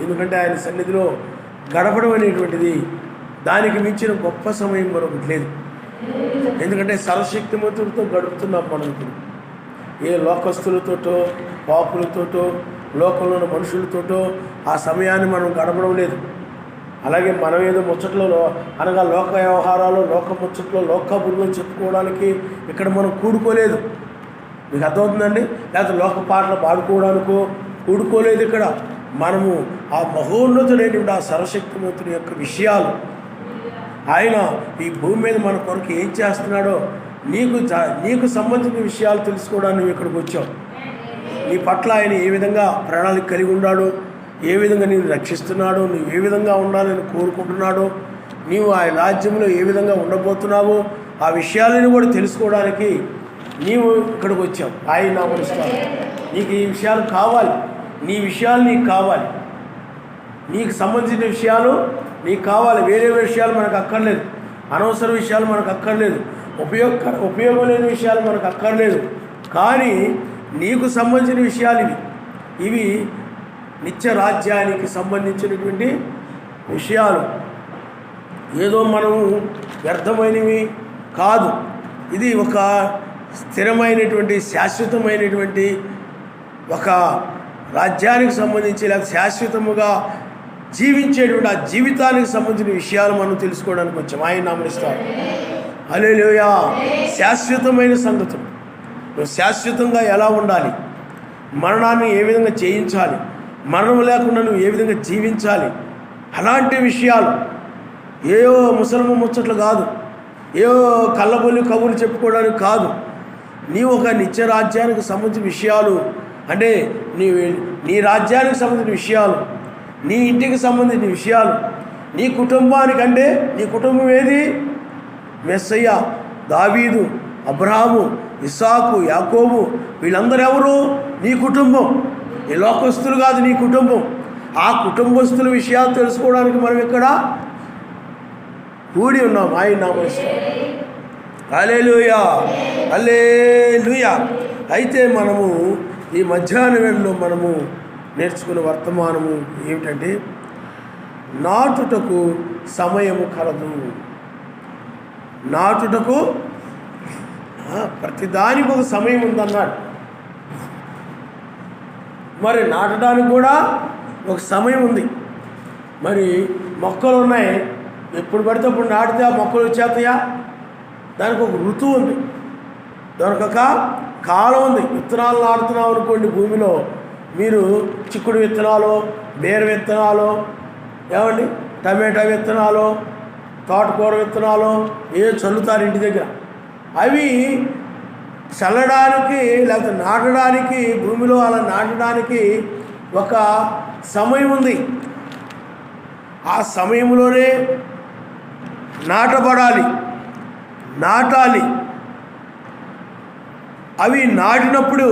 ఎందుకంటే ఆయన సన్నిధిలో గడపడం అనేటువంటిది దానికి మించిన గొప్ప సమయం మరొకటి లేదు. ఎందుకంటే సర్వశక్తిమంతుడితో గడుపుతున్నాం మనం ఇప్పుడు. ఏ లోకస్తులతోటో పాపులతోటో లోకంలో ఉన్న మనుషులతోటో ఆ సమయాన్ని మనం గడపడం లేదు. అలాగే మనం ఏదో ముచ్చట్లో అనగా లోక వ్యవహారాలు, లోక ముచ్చట్లో, లోక బుర్రలు చెప్పుకోవడానికి ఇక్కడ మనం కూడుకోలేదు. మీకు అర్థమవుతుందండి? లేకపోతే లోక పాటలు పాడుకోవడానికో కూడుకోలేదు. ఇక్కడ మనము ఆ మహోన్నతుడైనటువంటి ఆ సర్వశక్తిమంతుని యొక్క విషయాలు, ఆయన ఈ భూమి మీద మన కొరకు ఏం చేస్తున్నాడో నీకు సంబంధించిన విషయాలు తెలుసుకోవడానికి నువ్వు ఇక్కడికి వచ్చావు. నీ పట్ల ఆయన ఏ విధంగా ప్రణాళిక కలిగి ఉన్నాడో, ఏ విధంగా నేను రక్షిస్తున్నాడో, నువ్వు ఏ విధంగా ఉండాలని కోరుకుంటున్నాడో, నీవు ఆయన రాజ్యంలో ఏ విధంగా ఉండబోతున్నావో ఆ విషయాలను కూడా తెలుసుకోవడానికి నీవు ఇక్కడికి వచ్చావు. ఆయన నామముస్తాను. నీకు ఈ విషయాలు కావాలి, నీ విషయాలు నీకు కావాలి, నీకు సంబంధించిన విషయాలు నీకు కావాలి. వేరే విషయాలు మనకు అక్కర్లేదు, అనవసర విషయాలు మనకు అక్కర్లేదు, ఉపయోగం లేని విషయాలు మనకు అక్కర్లేదు. కానీ నీకు సంబంధించిన విషయాలు ఇవి నిత్య రాజ్యానికి సంబంధించినటువంటి విషయాలు. ఏదో మనము వ్యర్థమైనవి కాదు. ఇది ఒక స్థిరమైనటువంటి శాశ్వతమైనటువంటి ఒక రాజ్యానికి సంబంధించి, లేక శాశ్వతముగా జీవించేటువంటి ఆ జీవితానికి సంబంధించిన విషయాలు మనం తెలుసుకోవడానికి వచ్చాం. ఆయన నామముస్తాడు. హల్లెలూయా. శాశ్వతమైన సంగతులు, నువ్వు శాశ్వతంగా ఎలా ఉండాలి, మరణాన్ని ఏ విధంగా జయించాలి, మరణం లేకుండా నువ్వు ఏ విధంగా జీవించాలి, అలాంటి విషయాలు. ఏవో ముసలమ్మ ముచ్చట్లు కాదు, ఏవో కళ్ళబొల్లి కబుర్లు చెప్పుకోవడానికి కాదు. నీవు ఒక నిత్య రాజ్యానికి సంబంధించిన విషయాలు, అంటే నీ రాజ్యానికి సంబంధించిన విషయాలు, నీ ఇంటికి సంబంధించిన విషయాలు, నీ కుటుంబానికంటే నీ కుటుంబం ఏది? మెస్సయ్య, దావీదు, అబ్రహాము, ఇస్సాకు, యాకోబు, వీళ్ళందరూ ఎవరు? నీ కుటుంబం. ఈ లోకస్తులు కాదు, నీ కుటుంబం. ఆ కుటుంబస్తుల విషయాలు తెలుసుకోవడానికి మనం ఇక్కడ కూడి ఉన్నాం. ఆయన నామముస్తాడు. హల్లెలూయా, హల్లెలూయా. అయితే మనము ఈ మధ్యాహ్న వేళలో మనము నేర్చుకునే వర్తమానము ఏమిటంటే, నాటుటకు సమయము కలదు. నాటుటకు ప్రతిదానికి ఒక సమయం ఉందన్నాడు. మరి నాటడానికి కూడా ఒక సమయం ఉంది. మరి మొక్కలు ఉన్నాయి, ఎప్పుడు పడితే అప్పుడు నాటితే ఆ మొక్కలు వచ్చేస్తాయా? దానికి ఒక ఋతువు ఉంది, దానికి ఒక కాలం ఉంది. విత్తనాలు నాటుతున్నాం అనుకోండి, భూమిలో మీరు చిక్కుడు విత్తనాలు, బీర విత్తనాలు, ఏమండి టమాటా విత్తనాలు, తోటకూర విత్తనాలు చల్లుతారు ఇంటి దగ్గర. అవి చల్లడానికి లేకపోతే నాటడానికి, భూమిలో అలా నాటడానికి ఒక సమయం ఉంది. ఆ సమయంలోనే నాటబడాలి, నాటాలి. అవి నాటినప్పుడు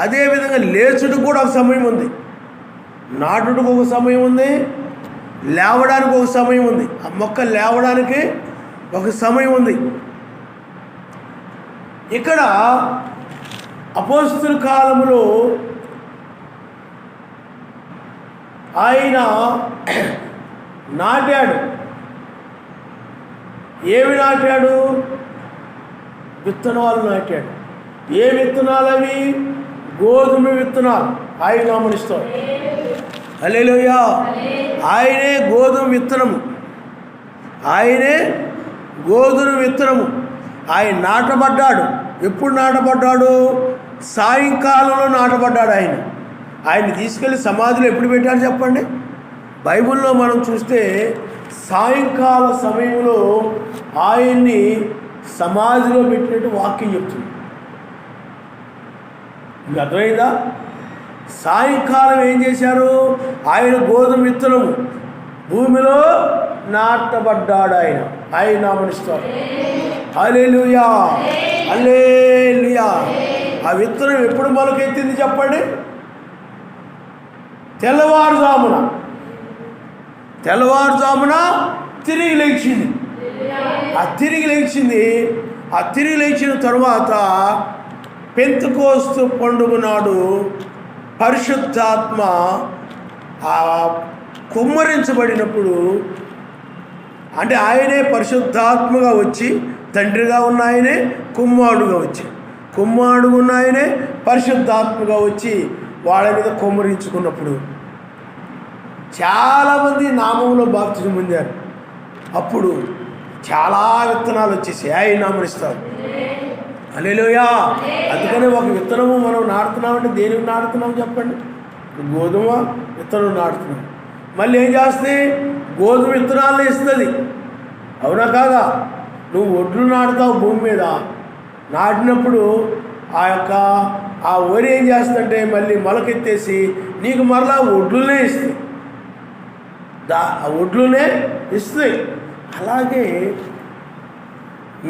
అదేవిధంగా లేచుటకు కూడా ఒక సమయం ఉంది. నాటుటకు ఒక సమయం ఉంది, లేవడానికి ఒక సమయం ఉంది. ఆ మొక్క లేవడానికి ఒక సమయం ఉంది. ఇక్కడ అపోస్తలుల కాలంలో ఆయన నాటాడు. ఏమి నాటాడు? విత్తనాలు నాటాడు. ఏ విత్తనాలు అవి? గోధుమ విత్తనాలు. ఆయన నామముస్తాడు. హల్లెలూయా. ఆయనే గోధుమ విత్తనము, ఆయనే గోధుమ విత్తనము. ఆయన నాటబడ్డాడు. ఎప్పుడు నాటబడ్డాడు? సాయంకాలంలో నాటబడ్డాడు. ఆయన తీసుకెళ్ళి సమాధిలో ఎప్పుడు పెట్టాడు చెప్పండి? బైబిల్లో మనం చూస్తే సాయంకాల సమయంలో ఆయన్ని సమాధిలో పెట్టినట్టు వాక్యం చెప్తుంది. మీకు అర్థమైందా? సాయంకాలం ఏం చేశారు? ఆయన గోధుమ విత్తనము భూమిలో నాటబడ్డాడు. ఆయన నామముస్తాడు. హల్లెలూయా, హల్లెలూయా. ఆ విత్తనం ఎప్పుడు మొలకెత్తింది చెప్పండి? తెల్లవారుజామున తిరిగి లేచింది. ఆ తిరిగి లేచిన తరువాత పెంతెకోస్తు పండుగ నాడు పరిశుద్ధాత్మ ఆ కుమ్మరించబడినప్పుడు అంటే ఆయనే పరిశుద్ధాత్మగా వచ్చి, తండ్రిగా ఉన్న ఆయనే కుమారుడుగా వచ్చి, కుమారుడుగా ఉన్న ఆయనే పరిశుద్ధాత్మగా వచ్చి వాళ్ళ మీద కుమ్మరించుకున్నప్పుడు చాలామంది నామంలో బాప్తిజం పొందారు. అప్పుడు చాలా విత్తనాలు వచ్చేసి ఆయన నామనిస్తారు. హల్లెలూయా. అందుకనే ఒక విత్తనము మనం నాటుతున్నామంటే దేనికి నాటుతున్నాం చెప్పండి? గోధుమ విత్తనం నాటుతున్నాం. మళ్ళీ ఏం చేస్తుంది? గోధుమ విత్తనాలను ఇస్తుంది. అవునా కాదా? నువ్వు ఒడ్లు నాటుతావు భూమి మీద, నాటినప్పుడు ఆ వరి ఏం చేస్తుందంటే మళ్ళీ మొలకెత్తేసి నీకు మరలా ఒడ్లునే ఇస్తుంది, ఆ ఒడ్లునే ఇస్తుంది. అలాగే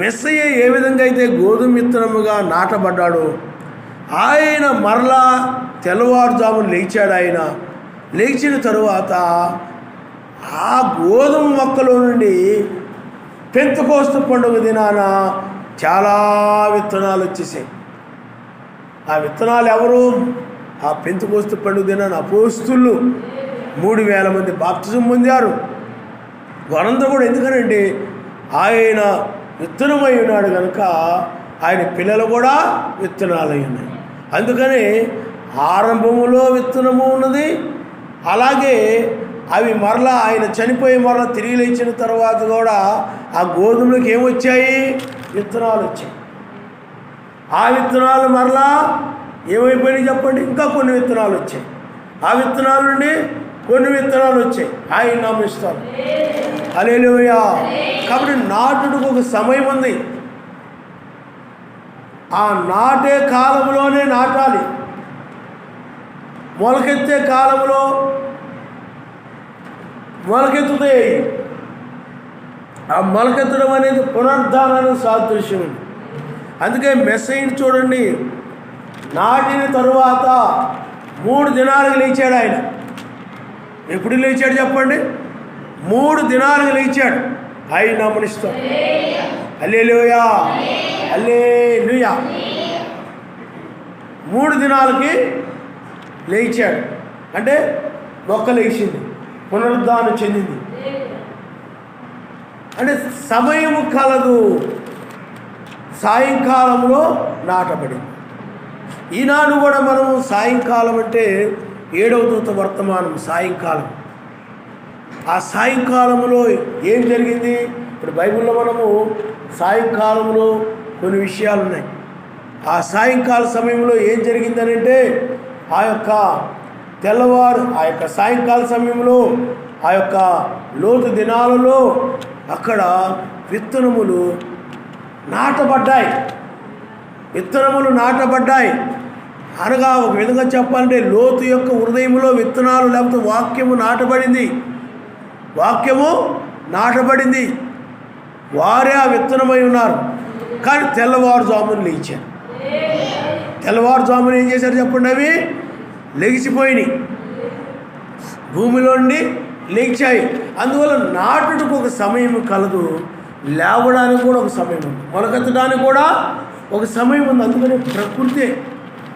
మెస్సయ్య ఏ విధంగా అయితే గోధుమ విత్తనముగా నాటబడ్డాడో ఆయన మరలా తెల్లవారుజామున లేచాడు. ఆయన లేచిన తరువాత ఆ గోధుమ మొక్కలో నుండి పెంతెకోస్తు పండుగ దినాన చాలా విత్తనాలు వచ్చేసాయి. ఆ విత్తనాలు ఎవరు? ఆ పెంతెకోస్తు పండుగ దినాన అపోస్తులు 3000 మంది బాప్తిజం పొందారు. వారంతా కూడా ఎందుకనంటే ఆయన విత్తనమై ఉన్నాడు కనుక ఆయన పిల్లలు కూడా విత్తనాలై ఉన్నాయి. అందుకని ఆరంభములో విత్తనము ఉన్నది. అలాగే అవి మరలా ఆయన చనిపోయి మరలా తిరిగి లేచిన తర్వాత కూడా ఆ గోధుమలకు ఏమొచ్చాయి? విత్తనాలు వచ్చాయి. ఆ విత్తనాలు మరలా ఏమైపోయినాయి చెప్పండి? ఇంకా కొన్ని విత్తనాలు వచ్చాయి. ఆ విత్తనాల నుండి కొన్ని విత్తనాలు వచ్చాయి. ఆయన నామిస్తారు. హల్లెలూయా. కాబట్టి నాటుడికి ఒక సమయం ఉంది. ఆ నాటే కాలంలోనే నాటాలి. మొలకెత్తే కాలంలో మొలకెత్తుతాయి. ఆ మొలకెత్తడం అనేది పునరుద్ధానానికి సాదృశ్యం. అందుకే మెస్సయ్యని చూడండి, నాటిన తరువాత 3 దినాలకు లేచాడు ఆయన. ఎప్పుడు లేచాడు చెప్పండి? 3 దినాలకు లేచాడు. ఆయన నమనిస్తాం. హల్లెలూయా, హల్లెలూయా. 3 దినాలకి లేచాడు అంటే మొక్క లేచింది, పునరుద్ధానం చెందింది. అంటే సమయము కలదు. సాయంకాలంలో నాటబడింది. ఈనాడు కూడా మనం సాయంకాలం అంటే 7వ దూత వర్తమానం సాయంకాలం. ఆ సాయంకాలంలో ఏం జరిగింది? ఇప్పుడు బైబిల్లో మనము సాయంకాలంలో కొన్ని విషయాలు ఉన్నాయి. ఆ సాయంకాల సమయంలో ఏం జరిగిందని అంటే ఆ యొక్క సాయంకాల సమయంలో ఆ యొక్క లోతు దినాలలో అక్కడ విత్తనములు నాటబడ్డాయి. విత్తనములు నాటబడ్డాయి అనగా ఒక విధంగా చెప్పాలంటే లోతు యొక్క హృదయంలో విత్తనాలు లేకపోతే వాక్యము నాటబడింది. వాక్యము నాటబడింది. వారే ఆ విత్తనమై ఉన్నారు. కానీ తెల్లవారుజామున లేచారు. తెల్లవారుజామున ఏం చేశారు చెప్పండి? అవి లెగిసిపోయినాయి, భూమిలో నుండి లేచాయి. అందువల్ల నాటుడికి ఒక సమయం కలదు, లేవడానికి కూడా ఒక సమయం ఉంది, మొలకెత్తడానికి కూడా ఒక సమయం ఉంది.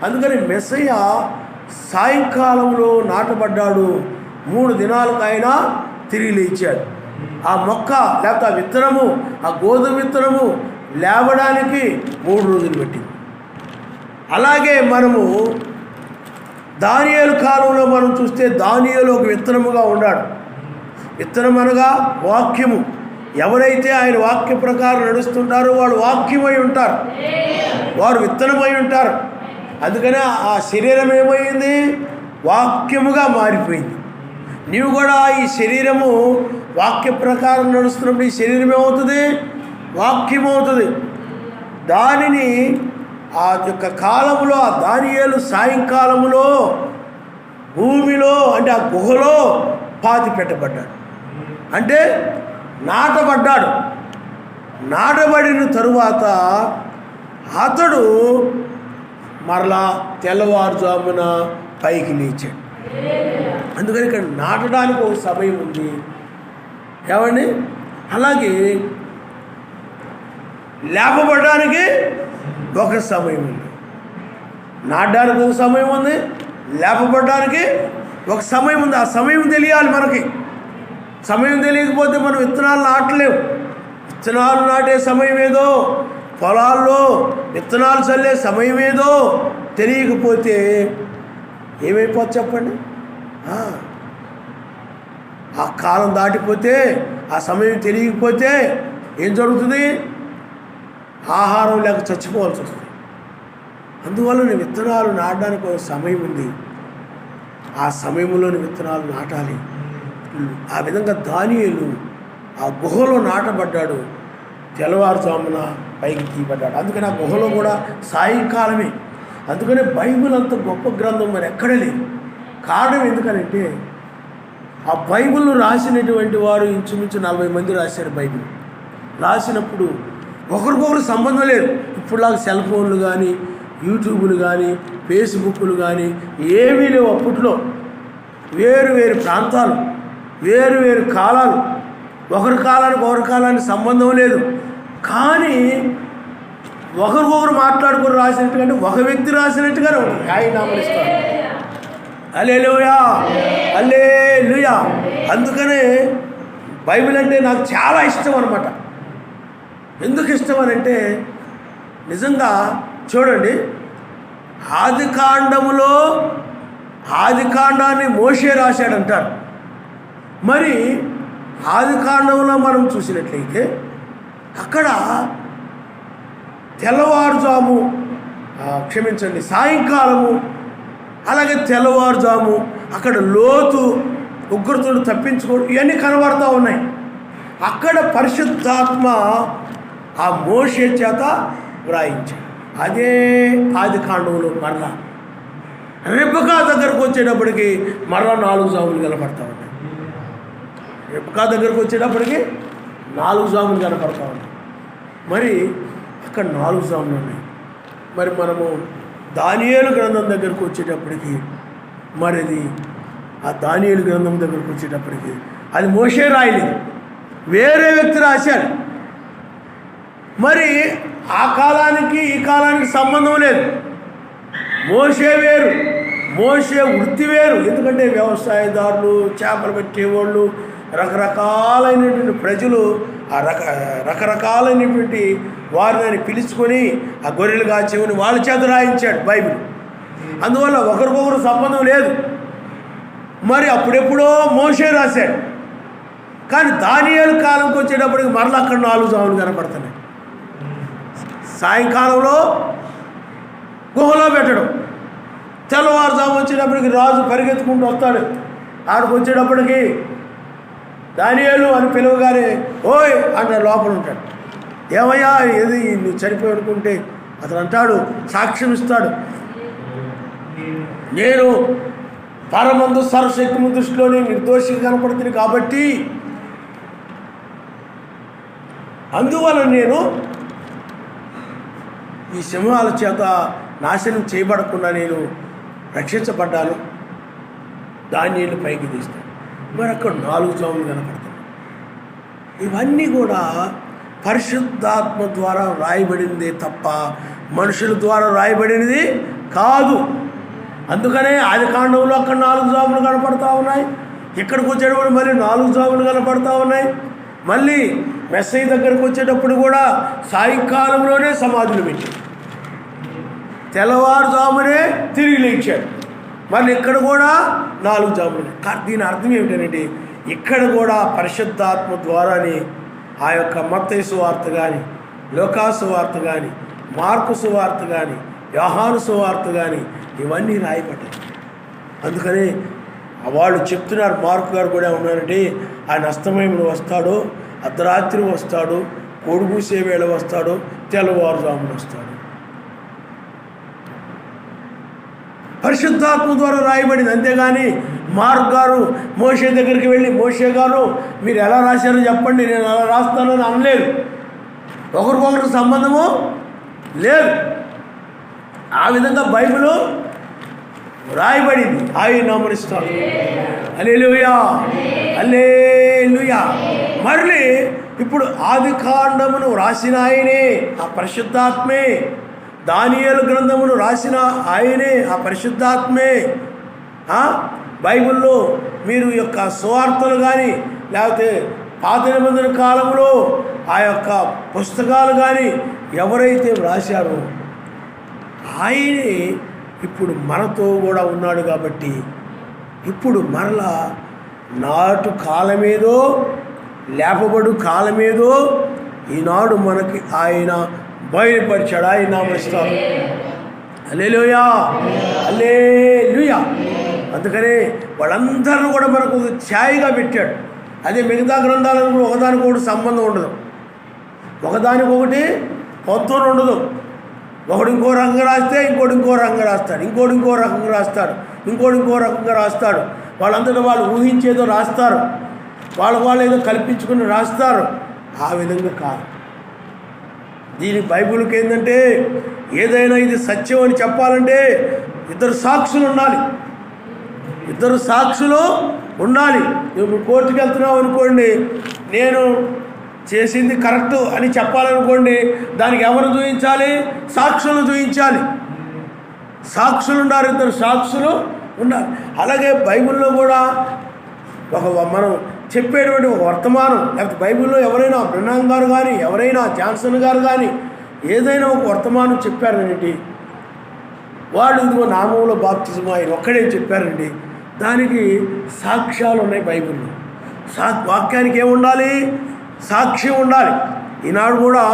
అందుకని మెస్సయ్య సాయంకాలంలో నాటబడ్డాడు. 3 దినాలకు ఆయన తిరిగి లేచాడు. ఆ మొక్క లేకపోతే ఆ విత్తనము, ఆ గోధుమ విత్తనము లేవడానికి 3 రోజులు పట్టింది. అలాగే మనము దానియేలు కాలంలో మనం చూస్తే దానియేలు ఒక విత్తనముగా ఉన్నాడు. విత్తనం అనగా వాక్యము. ఎవరైతే ఆయన వాక్య ప్రకారం నడుస్తుంటారో వాళ్ళు వాక్యమై ఉంటారు, వారు విత్తనమై ఉంటారు. అందుకనే ఆ శరీరం ఏమైంది? వాక్యముగా మారిపోయింది. నీవు కూడా ఈ శరీరము వాక్య ప్రకారం నడుస్తున్నప్పుడు ఈ శరీరం ఏమవుతుంది? వాక్యం అవుతుంది. దానిని ఆ యొక్క కాలంలో ఆ దానియేలు సాయంకాలములో భూమిలో అంటే ఆ గుహలో పాతి పెట్టబడ్డాడు. అంటే నాటబడ్డాడు. నాటబడిన తరువాత అతడు మరలా తెల్లవారుజామున పైకి లేచాడు. అందుకని ఇక్కడ నాటడానికి ఒక సమయం ఉంది. ఏమండి? అలాగే లేపబడడానికి ఒక సమయం ఉంది. నాటడానికి ఒక సమయం ఉంది, లేపబడడానికి ఒక సమయం ఉంది, ఆ సమయం తెలియాలి మనకి. సమయం తెలియకపోతే మనం విత్తనాలు నాటలేము. విత్తనాలు నాటే సమయం ఏదో, పొలాల్లో విత్తనాలు చల్లే సమయం ఏదో తెలియకపోతే ఏమైపోతుంది చెప్పండి? ఆ కాలం దాటిపోతే, ఆ సమయం తెలియకపోతే ఏం జరుగుతుంది? ఆహారం లేక చచ్చిపోవాల్సి వస్తుంది. అందువల్ల విత్తనాలు నాటడానికి ఒక సమయం ఉంది. ఆ సమయంలోని విత్తనాలు నాటాలి. ఆ విధంగా దానియేలు ఆ గుహలో నాటబడ్డాడు. తెల్లవారుజామున పైకి తీయబడ్డాడు. అందుకని ఆ గుహలో కూడా సాయంకాలమే. అందుకనే బైబిల్ అంత గొప్ప గ్రంథం మరి ఎక్కడ లేదు. కారణం ఎందుకనంటే ఆ బైబిల్ను రాసినటువంటి వారు ఇంచుమించు 40 మంది రాశారు. బైబిల్ రాసినప్పుడు ఒకరికొకరు సంబంధం లేదు. ఇప్పుడులాగా సెల్ ఫోన్లు కానీ, యూట్యూబ్లు కానీ, ఫేస్బుక్లు కానీ ఏమీ లేవు. అప్పట్లో వేరు వేరు ప్రాంతాలు, వేరు వేరు కాలాలు, ఒకరి కాలానికి సంబంధం లేదు. కానీ ఒకరికొకరు మాట్లాడుకుని రాసినట్టుగా, ఒక వ్యక్తి రాసినట్టుగానే ఉంటుంది. ఆయన నామనిస్తాడు. హల్లెలూయా, హల్లెలూయా. అందుకనే బైబిల్ అంటే నాకు చాలా ఇష్టం అన్నమాట. ఎందుకు ఇష్టం అని అంటే, నిజంగా చూడండి, ఆదికాండాన్ని మోషే రాశాడంటారు. మరి ఆదికాండంలో మనం చూసినట్లయితే అక్కడ తెల్లవారుజాము, సాయంకాలము, అలాగే తెల్లవారుజాము అక్కడ లోతు ఉగ్రతను తప్పించుకోవడం ఇవన్నీ కనబడుతూ ఉన్నాయి. అక్కడ పరిశుద్ధాత్మ ఆ మోషే చేత వ్రాయించాడు. అదే ఆదికాండంలో మరలా రెబెకా దగ్గరకు వచ్చేటప్పటికి మరలా 4 జాములు కనపడతా ఉన్నాయి. రెబెకా దగ్గరకు వచ్చేటప్పటికి 4 జాములు కనపడతా ఉన్నాయి. మరి అక్కడ 4 జాములు ఉన్నాయి. మరి మనము దానియేలు గ్రంథం దగ్గరకు వచ్చేటప్పటికి మరిది ఆ దానియేలు గ్రంథం దగ్గరకు వచ్చేటప్పటికి అది మోషే రాయలేదు, వేరే వ్యక్తి రాశాడు. మరి ఆ కాలానికి ఈ కాలానికి సంబంధం లేదు. మోషే వేరు, మోషే వృత్తి వేరు. ఎందుకంటే వ్యవసాయదారులు, చేపలు పెట్టేవాళ్ళు, రకరకాలైనటువంటి ప్రజలు, ఆ రకరకాలైనటువంటి వారిని పిలుచుకొని ఆ గొర్రెలు కాచేవని వాళ్ళ చేత రాయించాడు బైబిల్. అందువల్ల ఒకరికొకరు సంబంధం లేదు. మరి అప్పుడెప్పుడో మోషే రాశాడు. కానీ దానియేలు కాలంకి వచ్చేటప్పటికి మరలా అక్కడ 4 జాములు కనపడుతున్నాయి. సాయంకాలంలో గుహలో పెట్టడం, తెల్లవారుజాము వచ్చేటప్పటికి రాజు పరిగెత్తుకుంటూ వస్తాడు. ఆడికి వచ్చేటప్పటికి దానియేలు అని పిలువగానే ఓయ్ అంటాడు, లోపల ఉంటాడు. ఏమయ్యా ఏది నువ్వు చనిపోయి అనుకుంటే అతను అంటాడు, సాక్ష్యం ఇస్తాడు, నేను పరమందు సర్వశక్తిము దృష్టిలోని నిర్దోషిగా కనపడుతుంది కాబట్టి అందువల్ల నేను ఈ సింహాల చేత నాశనం చేయబడకుండా నేను రక్షించబడ్డాను. దానియేలు పైకి తీస్తాను. మరి అక్కడ 4 జాములు కనపడతాయి. ఇవన్నీ కూడా పరిశుద్ధాత్మ ద్వారా రాయబడిందే తప్ప మనుషుల ద్వారా రాయబడినది కాదు. అందుకనే ఆదికాండంలో అక్కడ 4 జాములు కనపడతా ఉన్నాయి. ఇక్కడికి వచ్చేటప్పుడు మళ్ళీ 4 జాములు కనపడతా ఉన్నాయి. మళ్ళీ మెస్సయ్య దగ్గరకు వచ్చేటప్పుడు కూడా సాయంకాలంలోనే సమాధులు పెట్టాడు, తెల్లవారుజామునే తిరిగి లేచాడు. మళ్ళీ ఇక్కడ కూడా 4 జాములు. దీని అర్థం ఏమిటంటే ఇక్కడ కూడా పరిశుద్ధాత్మ ద్వారానే ఆ యొక్క మత్తయి సువార్త కానీ, లూకా సువార్త కానీ, మార్కు సువార్త కానీ, యోహాను సువార్త కానీ ఇవన్నీ రాయబడ్డాయి. అందుకని వాళ్ళు చెప్తున్నారు, మార్కు గారు కూడా ఉన్నారంటే ఆయన అస్తమయంలో వస్తాడు, అర్ధరాత్రి వస్తాడు, కొడుగుసే వేళ వస్తాడు, తెల్లవారుజామున వస్తాడు. పరిశుద్ధాత్మ ద్వారా రాయబడింది. అంతేగాని మార్క్ గారు మోషే దగ్గరికి వెళ్ళి మోషే గారు మీరు ఎలా రాశారో చెప్పండి, నేను అలా రాస్తానని అనలేదు. ఒకరికొకరికి సంబంధము లేదు. ఆ విధంగా బైబిల్ రాయబడింది. ఆయన నామనిస్తాడు. హల్లెలూయా, హల్లెలూయా. మళ్ళీ ఇప్పుడు ఆదికాండమును రాసిన ఆయనే ఆ పరిశుద్ధాత్మే, దానియేలు గ్రంథమును రాసిన ఆయనే ఆ పరిశుద్ధాత్మే, బైబిల్లో మీరు యొక్క సువార్తలు కానీ లేకపోతే పాత నిబంధన కాలంలో ఆ యొక్క పుస్తకాలు కానీ ఎవరైతే వ్రాశారో ఆయనే ఇప్పుడు మనతో కూడా ఉన్నాడు. కాబట్టి ఇప్పుడు మరలా నాటు కాలమేదో లేపబడు కాలమేదో ఈనాడు మనకి ఆయన బయలుపరిచాడు. ఆయన నామస్తారు. హల్లెలూయా, హల్లెలూయా. అందుకనే వాళ్ళందరూ కూడా మనకు ఒక ఛాయగా పెట్టాడు. అదే మిగతా గ్రంథాలను కూడా ఒకదానికొకటి సంబంధం ఉండదు, ఒకదానికొకటి పొంతన ఉండదు. ఒకడు ఇంకో రకంగా రాస్తే ఇంకోటి ఇంకో రకంగా రాస్తాడు, ఇంకోటి ఇంకో రకంగా రాస్తాడు, ఇంకోటి ఇంకో రకంగా రాస్తాడు. వాళ్ళంతటా వాళ్ళు ఊహించేదో రాస్తారు, వాళ్ళు ఏదో కల్పించుకుని రాస్తారు. ఆ విధంగా కాదు. దీని బైబిల్కి ఏంటంటే ఏదైనా ఇది సత్యం అని చెప్పాలంటే ఇద్దరు సాక్షులు ఉండాలి. ఇద్దరు సాక్షులు ఉండాలి. నువ్వు కోర్టుకు వెళ్తున్నావు అనుకోండి, నేను చేసింది కరెక్ట్ అని చెప్పాలనుకోండి, దానికి ఎవరు చూపించాలి? సాక్షులు చూపించాలి. సాక్షులు ఉండాలి, ఇద్దరు సాక్షులు ఉండాలి. అలాగే బైబిల్లో కూడా మనం చెప్పేటువంటి ఒక వర్తమానం, లేకపోతే బైబిల్లో ఎవరైనా బ్రహ్నాం గారు కానీ ఎవరైనా జాన్సన్ గారు కానీ ఏదైనా ఒక వర్తమానం చెప్పారండి, వాళ్ళు ఇదిగో నామంలో బాప్తిజం ఆయన ఒక్కడే చెప్పారండి, దానికి సాక్ష్యాలు ఉన్నాయి బైబిల్లో. వాక్యానికి ఏముండాలి? సాక్ష్యం ఉండాలి. ఈనాడు కూడా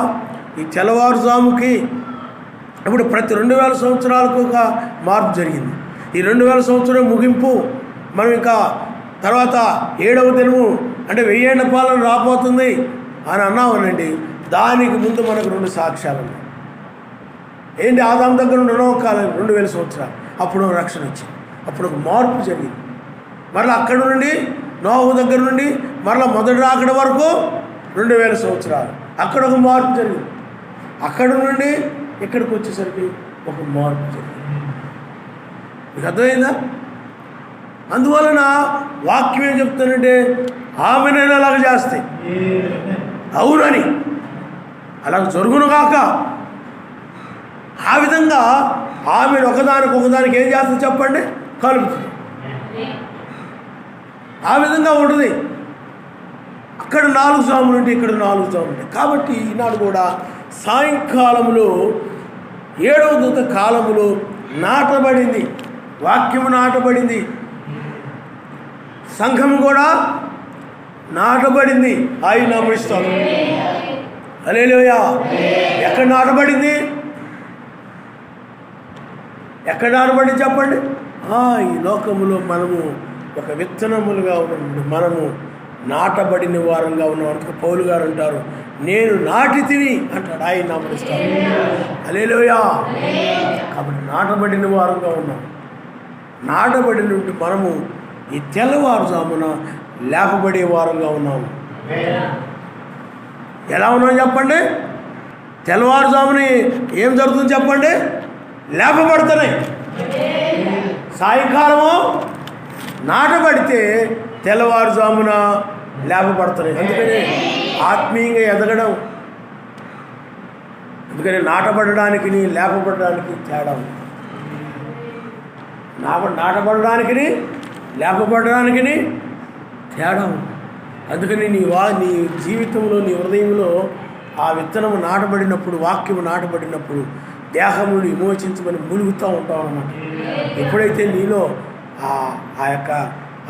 ఈ తెల్లవారుజాముకి ఇప్పుడు ప్రతి 2000 సంవత్సరాలకు ఒక మార్పు జరిగింది. ఈ 2000 సంవత్సరం ముగింపు మనం ఇంకా తర్వాత 7వ దినము అంటే 1000 ఏళ్ల పాలన రాబోతుంది అని అన్నామనండి. దానికి ముందు మనకు 2 సాక్ష్యాలు ఉన్నాయి. ఏంటి? ఆదాం దగ్గర ఉండడం కాలం 2000 సంవత్సరాలు, అప్పుడు రక్షణ వచ్చింది, అప్పుడు ఒక మార్పు జరిగింది. మరలా అక్కడ నుండి నోహు దగ్గర నుండి మరలా మొదటి రాకడ వరకు 2000 సంవత్సరాలు, అక్కడ ఒక మార్పు జరిగింది. అక్కడ నుండి ఇక్కడికి వచ్చేసరికి ఒక మార్పు జరిగింది. మీకు అర్థమైందా? అందువలన వాక్యం ఏం చెప్తానంటే ఆమెనైనా అలాగ చేస్తే అవునని అలా జరుగునుగాక. ఆ విధంగా ఆమెను ఒకదానికి ఏం చేస్తుంది చెప్పండి? కలుపుతుంది. ఆ విధంగా ఉంటుంది. అక్కడ 4 జాములు ఉంటే ఇక్కడ 4 జాములు ఉంటాయి. కాబట్టి ఈనాడు కూడా సాయంకాలంలో 7వ దూత కాలములో నాటబడింది, వాక్యము నాటబడింది, సంఘం కూడా నాటబడింది. ఆయన నామస్తాను. హల్లెలూయా. ఎక్కడ నాటబడింది? ఎక్కడ నాటబడింది చెప్పండి? ఈ లోకములో మనము ఒక విత్తనములుగా ఉన్న మనము నాటబడిన వారంగా ఉన్నాం. అందుకే పౌలు గారు అంటారు, నేను నాటి తిని అంటాడు. ఆయన నామస్తాను. హల్లెలూయా. కాబట్టి నాటబడిన వారంగా ఉన్నాం. నాటబడిన మనము ఈ తెల్లవారుజామున లేపబడే వారంగా ఉన్నాము. ఎలా ఉన్నాం చెప్పండి? తెల్లవారుజామున ఏం జరుగుతుంది చెప్పండి? లేపబడుతున్నాయి. సాయంకాలము నాటబడితే తెల్లవారుజామున లేపబడుతున్నాయి. అందుకని ఆత్మీయంగా ఎదగడం, అందుకని నాటబడడానికి లేపబడడానికి తేడా ఉంది. నాటబడడానికి లేపబడడానికి తేడా ఉంది. అందుకని నీ జీవితంలో నీ హృదయంలో ఆ విత్తనము నాటబడినప్పుడు, వాక్యము నాటబడినప్పుడు దేహమును విమోచించమని మూలుగుతూ ఉంటావు అన్నమాట. ఎప్పుడైతే నీలో ఆ యొక్క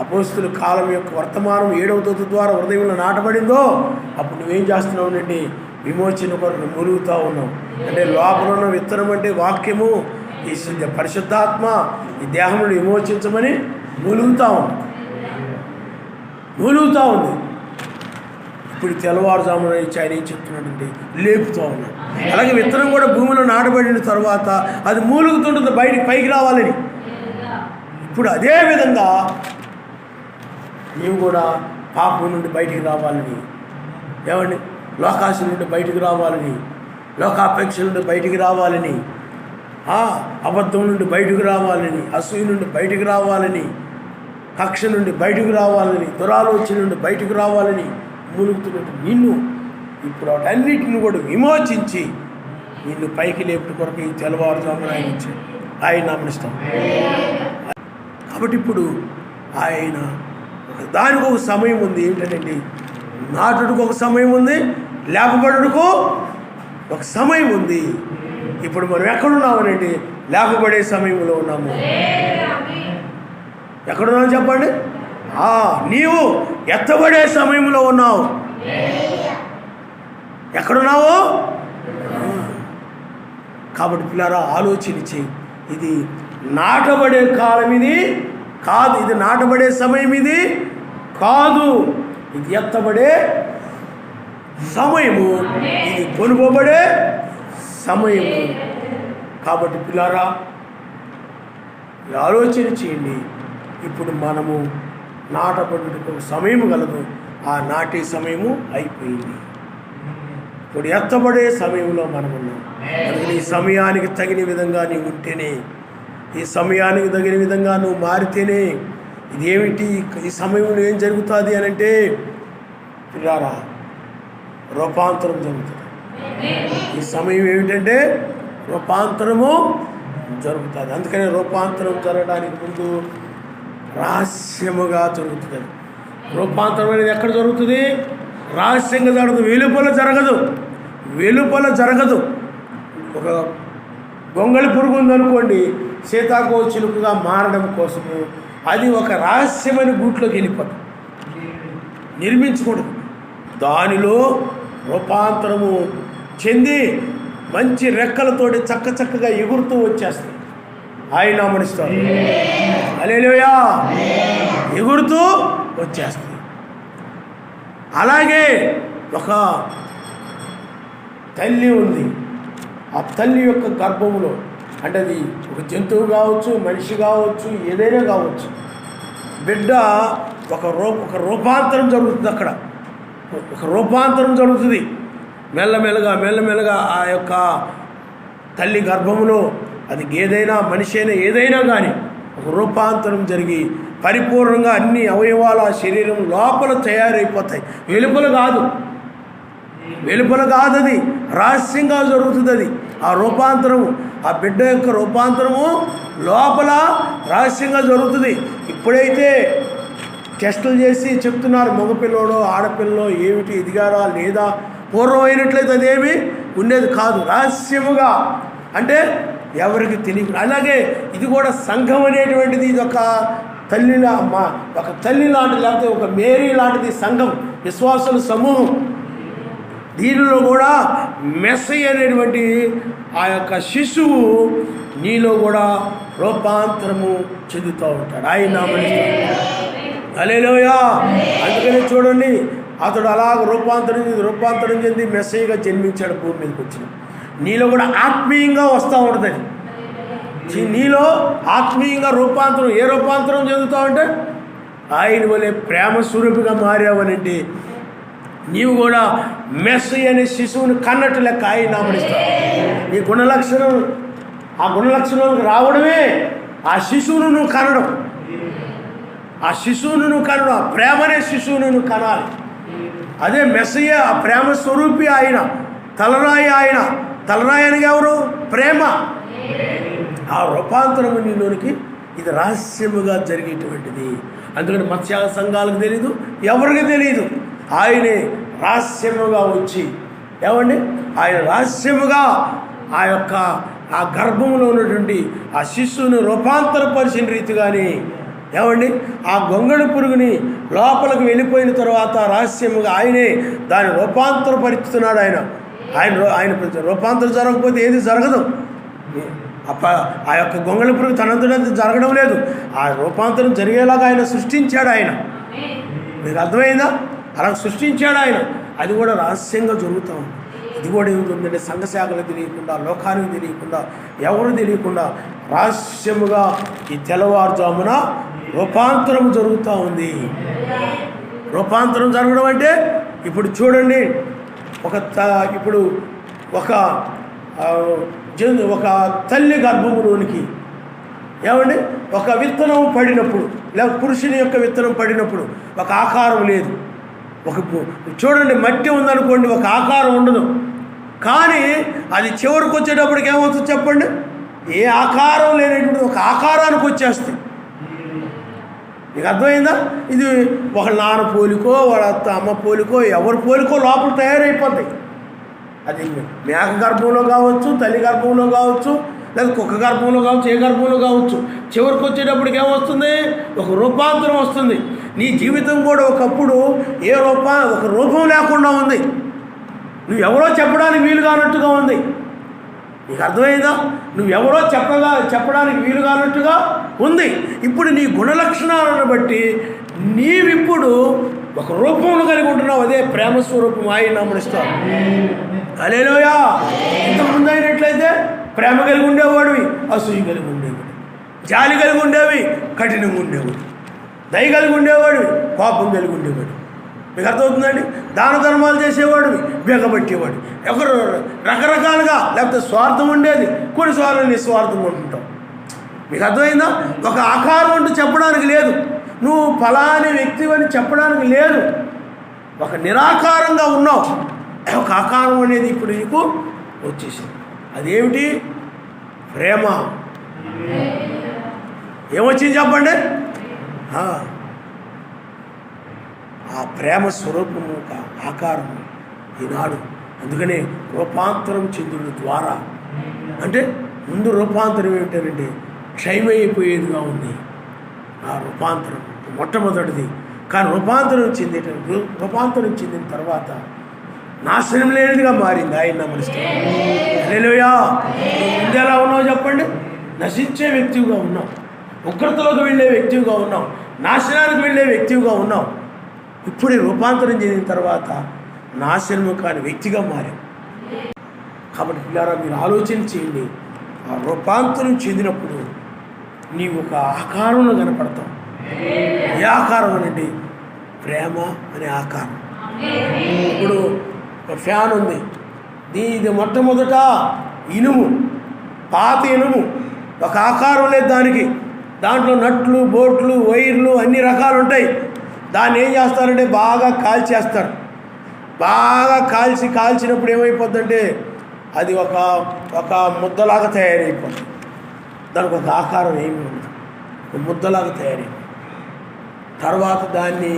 అపోస్తుల కాలం యొక్క వర్తమానం 7వ దూత ద్వారా హృదయంలో నాటబడిందో అప్పుడు నువ్వేం చేస్తున్నావు అంటే విమోచన కొరకు మూలుగుతూ ఉన్నావు. అంటే లోపల ఉన్న విత్తనం అంటే వాక్యము, ఈ పరిశుద్ధాత్మ ఈ దేహమును విమోచించమని మూలుగుతూ ఉంది. ఇప్పుడు తెల్లవారుజామున ఆయన ఏం చెప్తున్నాడంటే లేపుతూ ఉన్నాడు. అలాగే విత్తనం కూడా భూమిలో నాటబడిన తర్వాత అది మూలుగుతుంటుంది పైకి రావాలని. ఇప్పుడు అదే విధంగా నీవు కూడా పాపం నుండి బయటికి రావాలని, ఏమండి లోకాశ నుండి బయటికి రావాలని, లోకాపేక్ష నుండి బయటికి రావాలని, అబద్ధం నుండి బయటకు రావాలని, అసూయ నుండి బయటకు రావాలని, కక్ష నుండి బయటకు రావాలని, దురాలోచన నుండి బయటకు రావాలని మూలుగుతున్నట్టు నిన్ను ఇప్పుడు వాటన్నిటిని కూడా విమోచించి నిన్ను పైకి లేపుట కొరకు ఈ తెల్లవారుజామున ఆయన ఇచ్చాడు. ఆయన నామనిస్తాం. కాబట్టి ఇప్పుడు ఆయన దానికి ఒక సమయం ఉంది. ఏంటంటే నాటుడికి ఒక సమయం ఉంది, లేపబడుటకు ఒక సమయం ఉంది. ఇప్పుడు మనం ఎక్కడున్నామనండి? లేపబడే సమయంలో ఉన్నాము. ఎక్కడున్నావు చెప్పండి? నీవు ఎత్తబడే సమయంలో ఉన్నావు. ఎక్కడున్నావు? కాబట్టి పిల్లారా, ఆలోచించి, ఇది నాటబడే కాలం ఇది కాదు, ఇది నాటబడే సమయం ఇది కాదు, ఇది ఎత్తబడే సమయము, ఇది కొనుకోబడే సమయము. కాబట్టి పిల్లారా, ఆలోచన చేయండి. ఇప్పుడు మనము నాటబడుటకు సమయం కలదు, ఆ నాటే సమయము అయిపోయింది. ఇప్పుడు ఎత్తబడే సమయంలో మనం ఉన్నాం. అందుకని ఈ సమయానికి తగిన విధంగా నీవు ఉంటేనే, ఈ సమయానికి తగిన విధంగా నువ్వు మారితేనే, ఇదేమిటి ఈ సమయంలో ఏం జరుగుతుంది అని అంటే పిల్లారా, రూపాంతరం జరుగుతుంది. ఈ సమయం ఏమిటంటే రూపాంతరము జరుగుతుంది. అందుకని రూపాంతరం జరగడానికి ముందు రహస్యముగా జరుగుతుంది. రూపాంతరం అనేది ఎక్కడ జరుగుతుంది? రహస్యంగా జరగదు, వెలుపల జరగదు. వెలుపల జరగదు. ఒక గొంగళి పురుగు ఉందనుకోండి, సీతాకోచిలుకగా మారడం కోసము అది ఒక రహస్యమైన గూట్లోకి వెళ్ళిపోతుంది, నిర్మించకూడదు. దానిలో రూపాంతరము చెంది మంచి రెక్కలతోటి చక్కగా ఎగురుతూ వచ్చేస్తాయి. ఆయన మనిస్తారు, హల్లెలూయా, ఎగురుతూ వచ్చేస్తాయి. అలాగే ఒక తల్లి ఉంది. ఆ తల్లి యొక్క గర్భంలో, అంటే అది ఒక జంతువు కావచ్చు, మనిషి కావచ్చు, ఏదైనా కావచ్చు, బిడ్డ ఒక రూపాంతరం జరుగుతుంది. అక్కడ ఒక రూపాంతరం జరుగుతుంది. మెల్లమెల్లగా ఆ యొక్క తల్లి గర్భంలో, అది ఏదైనా మనిషి అయినా ఏదైనా కానీ ఒక రూపాంతరం జరిగి పరిపూర్ణంగా అన్ని అవయవాల శరీరం లోపల తయారైపోతాయి. వెలుపల కాదు, అది రహస్యంగా జరుగుతుంది. అది ఆ రూపాంతరము, ఆ బిడ్డ యొక్క రూపాంతరము లోపల రహస్యంగా జరుగుతుంది. ఇప్పుడైతే టెస్టులు చేసి చెప్తున్నారు, మగపిల్లోడో ఆడపిల్లలో ఏమిటి ఎదిగారా లేదా, పూర్వం అయినట్లయితే అదేమి ఉండేది కాదు. రహస్యముగా, అంటే ఎవరికి తెలియదు. అలాగే ఇది కూడా సంఘం అనేటువంటిది, ఇది ఒక తల్లి లాంటిది, లేకపోతే ఒక మేరీ లాంటిది సంఘం, విశ్వాసుల సమూహం. దీనిలో కూడా మెస్సయ్య అనేటువంటి ఆ యొక్క శిశువు నీలో కూడా రూపాంతరము చెందుతూ ఉంటాడు. ఆయన హల్లెలూయా. అందుకని చూడండి, అతడు అలాగ రూపాంతరం చెంది మెస్సయ్యగా జన్మించాడు, భూమి మీదకి వచ్చిన. నీలో కూడా ఆత్మీయంగా వస్తూ ఉంటుందని, నీలో ఆత్మీయంగా రూపాంతరం. ఏ రూపాంతరం చెందుతావు అంటే ఆయన వలె ప్రేమ స్వరూపిగా మారావనంటే నీవు కూడా మెస్సయ్య అనే శిశువుని కన్నట్టు లెక్క ఆయన నామనిస్తావు. నీ గుణలక్షణం, ఆ గుణలక్షణాలకు రావడమే ఆ శిశువును నువ్వు కనడం. ఆ ప్రేమ అనే శిశువును నువ్వు కనాలి. అదే మెస్సయ్య, ఆ ప్రేమ స్వరూపి ఆయన, తలరాయి ఆయన. తలరాయి అనగా ఎవరు? ప్రేమ. ఆ రూపాంతరము నీలోనికి ఇది రహస్యముగా జరిగేటువంటిది. అందుకని మత్స్య సంఘాలకు తెలియదు, ఎవరికి తెలియదు. ఆయనే రహస్యముగా వచ్చి, ఏమండి, ఆయన రహస్యముగా ఆ గర్భంలో ఉన్నటువంటి ఆ శిశువును రూపాంతరపరిచిన రీతిగానే, ఏమండి, ఆ గొంగళి పురుగుని లోపలికి వెళ్ళిపోయిన తర్వాత రహస్యముగా ఆయనే దాన్ని రూపాంతరపరుస్తున్నాడు. ఆయన రూపాంతరం జరగకపోతే ఏది జరగదు. ఆ యొక్క గొంగళి పురుగు తనంతటంత జరగడం లేదు, ఆ రూపాంతరం జరిగేలాగా ఆయన సృష్టించాడు. మీకు అర్థమైందా? అలా సృష్టించాడు ఆయన. అది కూడా రహస్యంగా జరుగుతూ ఉంది. ఇది కూడా ఏమిటంటే సంఘశాఖలకు తెలియకుండా, లోకానికి తెలియకుండా, ఎవరు తెలియకుండా రహస్యముగా ఈ తెల్లవారుజామున రూపాంతరం జరుగుతూ ఉంది. రూపాంతరం జరగడం అంటే ఇప్పుడు చూడండి, ఒక తల్లి గర్భములోనికి, ఏమండి, ఒక విత్తనం పడినప్పుడు, లేక పురుషుని యొక్క విత్తనం పడినప్పుడు ఒక ఆకారం లేదు. చూడండి, మట్టి ఉందనుకోండి, ఒక ఆకారం ఉండదు. కానీ అది చివరికి వచ్చేటప్పటికి ఏమవుతుంది చెప్పండి? ఏ ఆకారం లేనటువంటి ఒక ఆకారానికి వచ్చేస్తుంది. నీకు అర్థమైందా? ఇది ఒక నాన్న పోలికో వాళ్ళ అమ్మ పోలికో ఎవరి పోలికో లోపల తయారైపోతాయి. అది మేక గర్భంలో కావచ్చు, తల్లి గర్భంలో కావచ్చు, లేదా కుక్క గర్భంలో కావచ్చు, ఏ గర్భంలో కావచ్చు. చివరికి వచ్చేటప్పటికి ఏమొస్తుంది? ఒక రూపాంతరం వస్తుంది. నీ జీవితం కూడా ఒకప్పుడు ఒక రూపం లేకుండా ఉంది. నువ్వెవరో చెప్పడానికి వీలు కానట్టుగా ఉంది. నీకు అర్థమైందా? నువ్వెవరో చెప్పడానికి వీలు కానట్టుగా ఉంది. ఇప్పుడు నీ గుణలక్షణాలను బట్టి నీవిప్పుడు ఒక రూపంలో కలిగి ఉంటున్నావు. అదే ప్రేమ స్వరూపం. ఆయన నమ్మనిస్తావు. హల్లెలూయా. ఇంతకుముందు అయినట్లయితే ప్రేమ కలిగి ఉండేవాడివి, అసూయ కలిగి ఉండేవాడు, జాలి కలిగి ఉండేవి, కఠినంగా ఉండేవాడు, దయ కలిగి ఉండేవాడివి, కోపం కలిగి ఉండేవాడు. మీకు అర్థమవుతుందండి? దాన ధర్మాలు చేసేవాడివి, బెగబట్టేవాడు. ఒకరు రకరకాలుగా, లేకపోతే స్వార్థం ఉండేది, కొన్నిసార్లు నిస్వార్థంగా ఉంటుంటావు. మీకు అర్థమైందా? ఒక ఆకారం అంటూ చెప్పడానికి లేదు. నువ్వు ఫలాని వ్యక్తి అని చెప్పడానికి లేదు. ఒక నిరాకారంగా ఉన్నావు. ఒక ఆకారం అనేది ఇప్పుడు నీకు వచ్చేసింది. అదేమిటి? ప్రేమ. ఏమొచ్చింది చెప్పండి? ఆ ప్రేమ స్వరూపము, ఒక ఆకారము ఈనాడు. అందుకనే రూపాంతరం చెందుడు ద్వారా, అంటే ముందు రూపాంతరం ఏమిటంటే క్షయమైపోయేదిగా ఉంది. ఆ రూపాంతరం మొట్టమొదటిది. కానీ రూపాంతరం చెందిన తర్వాత నాశనం లేనిదిగా మారింది. ఆయన నమ్మనిస్తాడు. హల్లెలూయా. ముందు ఎలా ఉన్నావు చెప్పండి? నశించే వ్యక్తిగా ఉన్నావు, ఉగ్రతలోకి వెళ్ళే వ్యక్తిగా ఉన్నావు, నాశనానికి వెళ్ళే వ్యక్తిగా ఉన్నావు. ఇప్పుడే రూపాంతరం చెందిన తర్వాత నాశనము కాని వ్యక్తిగా మారావు. కాబట్టి పిల్లారా, మీరు ఆలోచన చేయండి. ఆ రూపాంతరం చెందినప్పుడు నీవు ఒక ఆకారంలో కనపడతావు. ఏ ఆకారం అనండి? ప్రేమ అనే ఆకారం. ఇప్పుడు ఒక ఫ్యాన్ ఉంది. ఇది మొట్టమొదట ఇనుము, పాత ఇనుము. ఒక ఆకారం లేదు దానికి. దాంట్లో నట్లు, బోట్లు, వైర్లు అన్ని రకాలు ఉంటాయి. దాన్ని ఏం చేస్తారంటే బాగా కాల్చేస్తారు. బాగా కాల్చినప్పుడు ఏమైపోద్దంటే అది ఒక ముద్దలాగా తయారైపోతుంది. దానికి ఒక ఆకారం ఏమి ఉండదు, ఒక ముద్దలాగా తయారైపోతుంది. తర్వాత దాన్ని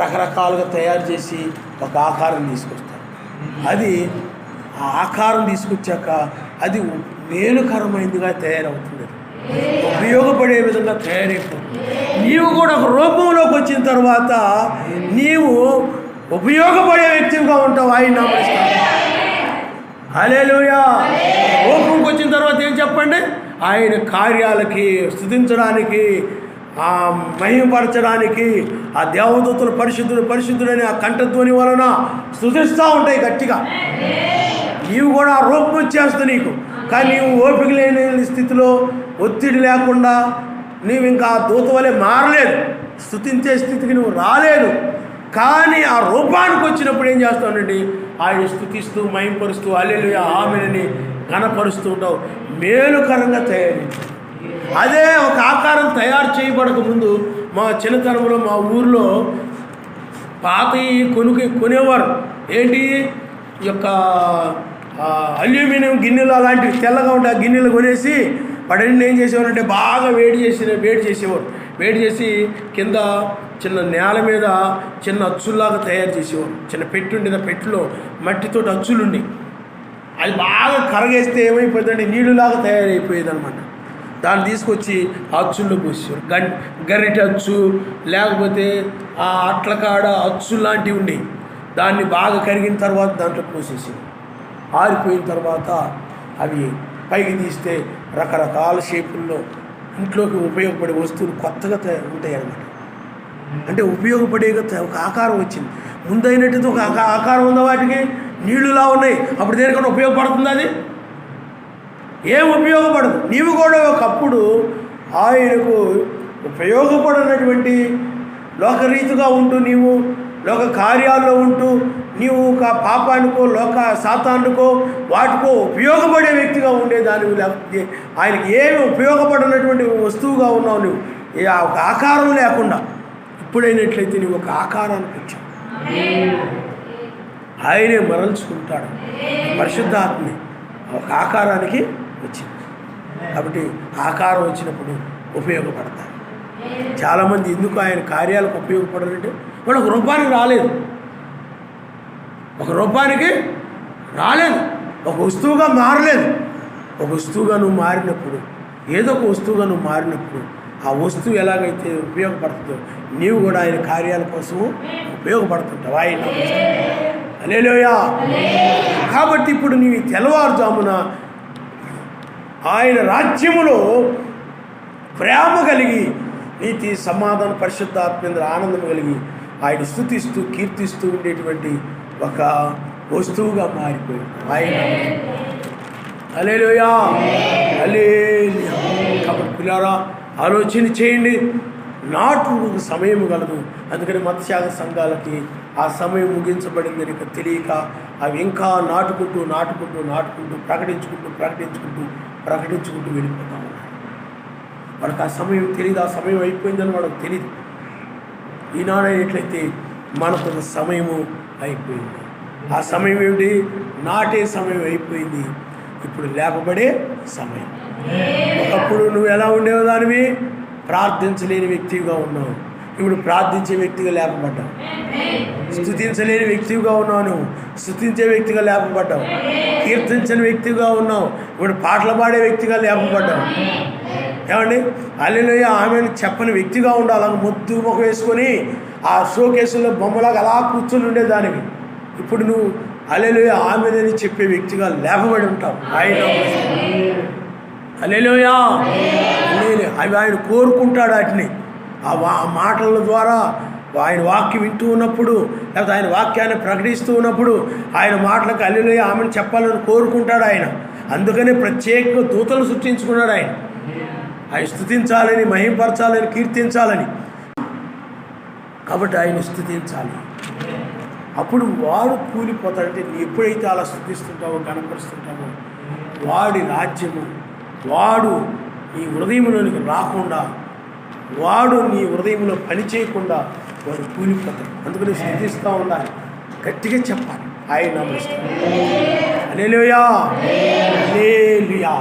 రకరకాలుగా తయారు చేసి ఒక ఆకారం తీసుకొస్తారు. అది ఆ ఆకారం తీసుకొచ్చాక అది మేలుకరమైనదిగా తయారవుతుంది, ఉపయోగపడే విధంగా తయారైపోతుంది. నీవు కూడా ఒక రూపంలోకి వచ్చిన తర్వాత నీవు ఉపయోగపడే వ్యక్తిగా ఉంటావు. ఆయన నమ్మనిస్తాడు. హల్లెలూయా. రూపంకి వచ్చిన తర్వాత ఏం చెప్పండి? ఆయన కార్యాలకి స్తుతించడానికి, ఆ మహిమపరచడానికి, ఆ దేవదూతలు పరిశుద్ధుడని ఆ కంఠధ్వని వలన స్తుతిస్తూ ఉంటాయి గట్టిగా. నీవు కూడా ఆ రూపం వచ్చేస్తుంది నీకు. కానీ నీవు ఓపిక లేని స్థితిలో, ఒత్తిడి లేకుండా నీవు ఇంకా దూత వలె మారలేదు, స్తుతించే స్థితికి నువ్వు రాలేదు. కానీ ఆ రూపానికి వచ్చినప్పుడు ఏం చేస్తావునండి? ఆయన స్తుతిస్తూ, మహిమపరుస్తూ, హల్లెలూయా, ఆమేనని ఘనపరుస్తూ ఉంటావు. మేలుకరంగా తయారు. అదే ఒక ఆకారం తయారు చేయబడక ముందు మా చిన్నతనంలో మా ఊర్లో పాత కొనేవారు. ఏంటి? ఈ యొక్క అల్యూమినియం గిన్నెలు అలాంటివి తెల్లగా ఉంటే ఆ గిన్నెలు కొనేసి వాటిని ఏం చేసేవారంటే బాగా వేడి చేసేవారు. వేడి చేసి కింద చిన్న నేల మీద చిన్న అచ్చుల్లాగా తయారు చేసేవారు. చిన్న పెట్టి ఉండేది. ఆ పెట్టిలో మట్టితో అచ్చులుండి అది బాగా కరగేస్తే ఏమైపోతుందంటే నీళ్ళులాగా తయారైపోయేది అనమాట. దాన్ని తీసుకొచ్చి అచ్చుల్లో పోసేవారు. గరిటె అచ్చు, లేకపోతే ఆ అట్లకాడ అచ్చు లాంటివి ఉండి దాన్ని బాగా కరిగిన తర్వాత దాంట్లో పోసేసి ఆరిపోయిన తర్వాత అవి పైకి తీస్తే రకరకాల షేపుల్లో ఇంట్లోకి ఉపయోగపడే వస్తువులు కొత్తగా ఉంటాయి అన్నమాట. అంటే ఉపయోగపడే ఒక ఆకారం వచ్చింది. ముందైనట్టు ఒక ఆకారం ఉందా? వాటికి నీళ్లులా ఉన్నాయి. అప్పుడు దేనికన్నా ఉపయోగపడుతుంది? అది ఏం ఉపయోగపడదు. నీవు కూడా ఒకప్పుడు ఆయనకు ఉపయోగపడినటువంటి లోకరీతిగా ఉంటూ, నీవు లోక కార్యాల్లో ఉంటూ, నీవు ఒక పాపానికో సాతానుకో వాటికో ఉపయోగపడే వ్యక్తిగా ఉండేదానివి. లేకపోతే ఆయనకి ఏమి ఉపయోగపడినటువంటి వస్తువుగా ఉన్నావు నువ్వు, ఒక ఆకారం లేకుండా. ఇప్పుడైనట్లయితే నువ్వు ఒక ఆకారానికి వచ్చావు. ఆయనే మరల్చుకుంటాడు. పరిశుద్ధాత్మని ఒక ఆకారానికి వచ్చింది. కాబట్టి ఆకారం వచ్చినప్పుడు ఉపయోగపడతారు. చాలామంది ఎందుకు ఆయన కార్యాలకు ఉపయోగపడాలంటే వాడు ఒక రూపానికి రాలేదు, ఒక రూపానికి రాలేదు, ఒక వస్తువుగా మారలేదు. ఒక వస్తువుగా నువ్వు మారినప్పుడు, ఏదో ఒక వస్తువుగా నువ్వు మారినప్పుడు ఆ వస్తువు ఎలాగైతే ఉపయోగపడుతుందో నీవు కూడా ఆయన కార్యాల కోసము ఉపయోగపడుతుంటావు. ఆయన హల్లెలూయా. కాబట్టి ఇప్పుడు నీవు తెల్లవారుజామున ఆయన రాజ్యములో ప్రేమ కలిగి, నీతి, సమాధానం, పరిశుద్ధాత్మేంద్ర ఆనందం కలిగి ఆయన స్తుతిస్తూ కీర్తిస్తూ ఉండేటువంటి ఒక వస్తువుగా మారిపోయింది ఆయన. హల్లెలూయా, హల్లెలూయా. కాబట్టి పిల్లారా ఆలోచన చేయండి, నాటు సమయం కలదు. అందుకని మత్స్యాగ సంఘాలకి ఆ సమయం ముగించబడిందని ఇక తెలియక అవి ఇంకా నాటుకుంటూ ప్రకటించుకుంటూ వెళ్ళిపోతా ఉన్నారు. వాళ్ళకి ఆ సమయం తెలియదు, ఆ సమయం అయిపోయిందని వాళ్ళకి తెలియదు. ఈనాడైనట్లయితే మనకు సమయము అయిపోయింది. ఆ సమయం ఏమిటి? నాటే సమయం అయిపోయింది. ఇప్పుడు లేపబడే సమయం. ఒకప్పుడు నువ్వు ఎలా ఉండేవో దానివి, ప్రార్థించలేని వ్యక్తిగా ఉన్నావు, ఇప్పుడు ప్రార్థించే వ్యక్తిగా లేపబడ్డావు. స్తుతించలేని వ్యక్తిగా ఉన్నావు, నువ్వు స్తుతించే వ్యక్తిగా లేపబడ్డావు. కీర్తించని వ్యక్తిగా ఉన్నావు, ఇప్పుడు పాటలు పాడే వ్యక్తిగా లేపబడ్డావు. ఏమండి? హల్లెలూయా ఆమెను చెప్పని వ్యక్తిగా ఉండాలి. అలాగ మొద్దు ముఖం వేసుకొని ఆ షోకేసులో బొమ్మలాగా అలా కూర్చొని ఉండేదానివి. ఇప్పుడు నువ్వు హల్లెలూయా ఆమెనని చెప్పే వ్యక్తిగా లేపబడి ఉంటావు. ఆయన హల్లెలూయా. అవి ఆయన కోరుకుంటాడు. వాటిని ఆ మాటల ద్వారా ఆయన వాక్యం వింటూ ఉన్నప్పుడు, లేకపోతే ఆయన వాక్యాన్ని ప్రకటిస్తూ ఉన్నప్పుడు ఆయన మాటలకు హల్లెలూయా ఆమెను చెప్పాలని కోరుకుంటాడు ఆయన. అందుకనే ప్రత్యేకంగా దూతలు సృష్టించుకున్నాడు ఆయన. ఆయన స్తుతించాలని, మహిమపరచాలని, కీర్తించాలని. కాబట్టి ఆయన స్తుతించాలి. అప్పుడు వాడు కూలిపోతాడంటే నీ ఎప్పుడైతే అలా స్తుతిస్తుంటావో, కనపరుస్తుంటావో, వాడి రాజ్యము వాడు నీ హృదయంలోనికి రాకుండా, వాడు నీ హృదయంలో పని చేయకుండా వాడు కూలిపోతాడు. అందుకని స్తుతిస్తూ ఉండాలి, గట్టిగా చెప్పాలి ఆయన నమస్కారం. హల్లెలూయా, హల్లెలూయా.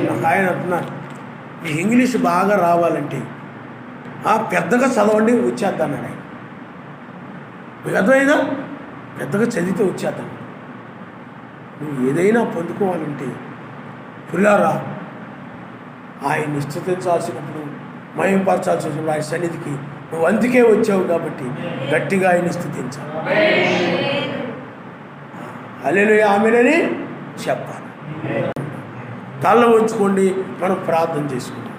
నాకు ఆయన అంటున్నాడు, ఈ ఇంగ్లీష్ బాగా రావాలంటే పెద్దగా చదవండి వచ్చేద్దన్నాడు ఆయన. మీకు అర్థమైందా? పెద్దగా చదివితే వచ్చేద్దాం. నువ్వు ఏదైనా పొందుకోవాలంటే పిల్లారా ఆయన్ని స్తుతించాల్సినప్పుడు, మహిమపరచాల్సి వచ్చినప్పుడు ఆయన సన్నిధికి నువ్వు అందుకే వచ్చావు కాబట్టి గట్టిగా ఆయన్ని స్తుతించాలి. హల్లెలూయా ఆమేనని చెప్పాలి. తల ఉంచుకోండి, మనం ప్రార్థన చేసుకుంటాం.